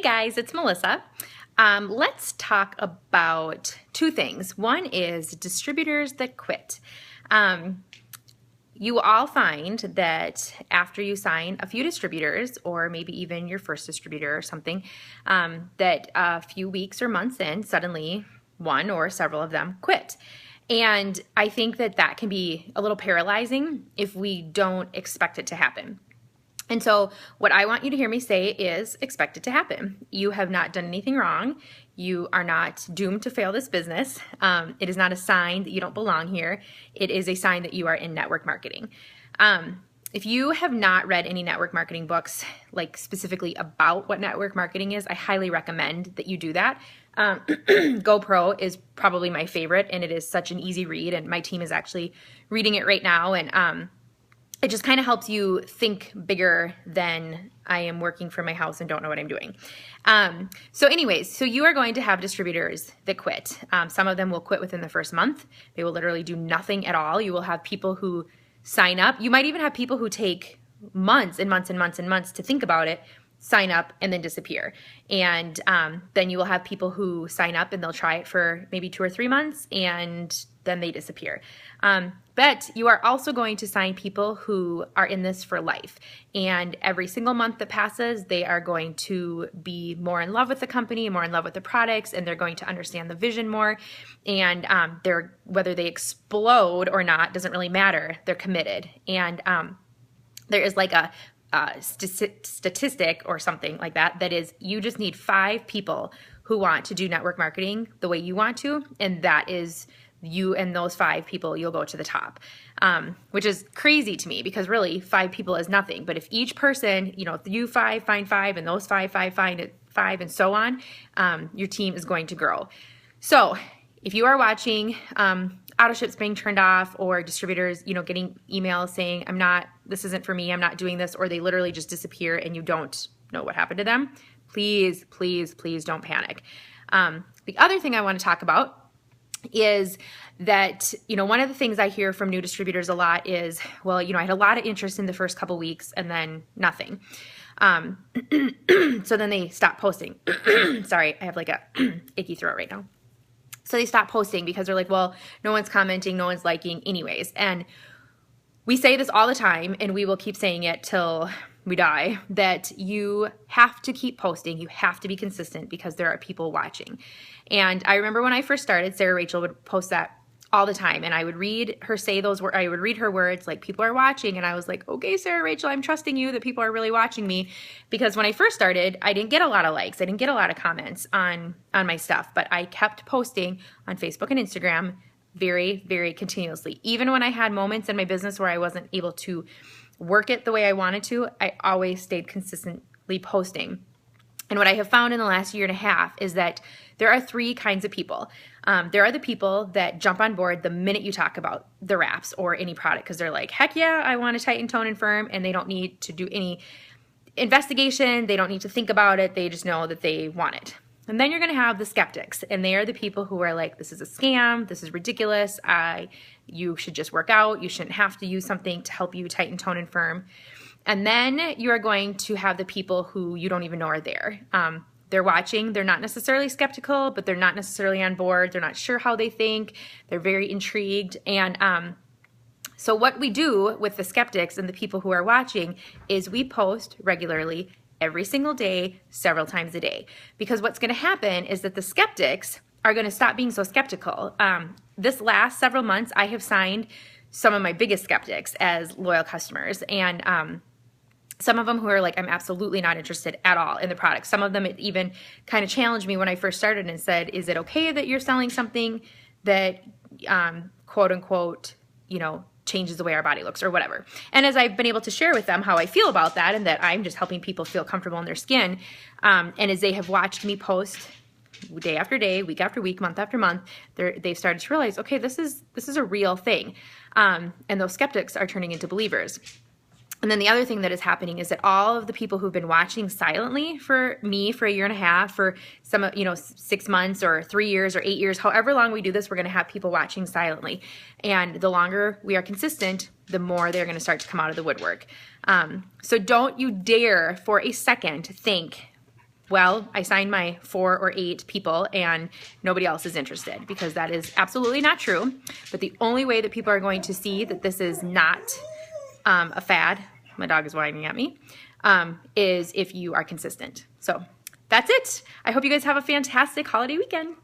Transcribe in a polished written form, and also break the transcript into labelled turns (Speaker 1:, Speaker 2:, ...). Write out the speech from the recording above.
Speaker 1: guys, it's Melissa. Let's talk about two things. One is distributors that quit. You all find that after you sign a few distributors, or maybe even your first distributor or something, that a few weeks or months in, suddenly one or several of them quit. And I think that that can be a little paralyzing if we don't expect it to happen. And so what I want you to hear me say is expect it to happen. You have not done anything wrong. You are not doomed to fail this business. It is not a sign that you don't belong here. It is a sign that you are in network marketing. If you have not read any network marketing books, like specifically about what network marketing is, I highly recommend that you do that. GoPro is probably my favorite, and it is such an easy read, and my team is actually reading it right now, and it just kind of helps you think bigger than I am working from my house and don't know what I'm doing. So anyways, so you are going to have distributors that quit. Some of them will quit within the first month. They will literally do nothing at all. You will have people who sign up. You might even have people who take months and months and months and months to think about it, sign up, and then disappear. And then you will have people who sign up and they'll try it for maybe 2 or 3 months and then they disappear. But you are also going to sign people who are in this for life. And every single month that passes, they are going to be more in love with the company, more in love with the products, and they're going to understand the vision more. And whether they explode or not doesn't really matter. They're committed. And there is like a statistic or something like that is you just need 5 people who want to do network marketing the way you want to, and that is you and those 5 people, you'll go to the top, which is crazy to me because really 5 people is nothing. But if each person, you 5 find 5 and those 5 find 5 and so on, your team is going to grow. So if you are watching auto ships being turned off or distributors, getting emails saying, this isn't for me, I'm not doing this, or they literally just disappear and you don't know what happened to them, please, please, please don't panic. The other thing I want to talk about is that, one of the things I hear from new distributors a lot is, well, I had a lot of interest in the first couple weeks and then nothing. So then they stop posting. Sorry, I have like a icky throat right now. So they stop posting because they're like, well, no one's commenting, no one's liking anyways. And we say this all the time, and we will keep saying it till we die, that you have to keep posting. You have to be consistent because there are people watching. And I remember when I first started, Sarah Rachel would post that all the time, and I would read her say those words. I would read her words like, people are watching, and I was like, okay, Sarah Rachel, I'm trusting you that people are really watching me, because when I first started, I didn't get a lot of likes. I didn't get a lot of comments on my stuff, but I kept posting on Facebook and Instagram very, very continuously. Even when I had moments in my business where I wasn't able to work it the way I wanted to, I always stayed consistently posting. And what I have found in the last year and a half is that there are 3 kinds of people. There are the people that jump on board the minute you talk about the wraps or any product because they're like, heck yeah, I want to tighten, tone, and firm, and they don't need to do any investigation. They don't need to think about it. They just know that they want it. And then you're going to have the skeptics, and they are the people who are like, this is a scam, this is ridiculous, you should just work out, you shouldn't have to use something to help you tighten, tone, and firm. And then you are going to have the people who you don't even know are there. They're watching, they're not necessarily skeptical, but they're not necessarily on board, they're not sure how they think, they're very intrigued. And so what we do with the skeptics and the people who are watching is we post regularly every single day, several times a day. Because what's going to happen is that the skeptics are going to stop being so skeptical. This last several months, I have signed some of my biggest skeptics as loyal customers. And some of them who are like, I'm absolutely not interested at all in the product. Some of them even kind of challenged me when I first started and said, is it okay that you're selling something that, quote unquote, changes the way our body looks or whatever. And as I've been able to share with them how I feel about that and that I'm just helping people feel comfortable in their skin, and as they have watched me post day after day, week after week, month after month, they've started to realize, okay, this is a real thing. And those skeptics are turning into believers. And then the other thing that is happening is that all of the people who've been watching silently for me for a year and a half, for some, 6 months or 3 years or 8 years, however long we do this, we're going to have people watching silently. And the longer we are consistent, the more they're going to start to come out of the woodwork. So don't you dare for a second think well, I signed my 4 or 8 people and nobody else is interested, because that is absolutely not true. But the only way that people are going to see that this is not a fad, my dog is whining at me, is if you are consistent. So that's it. I hope you guys have a fantastic holiday weekend.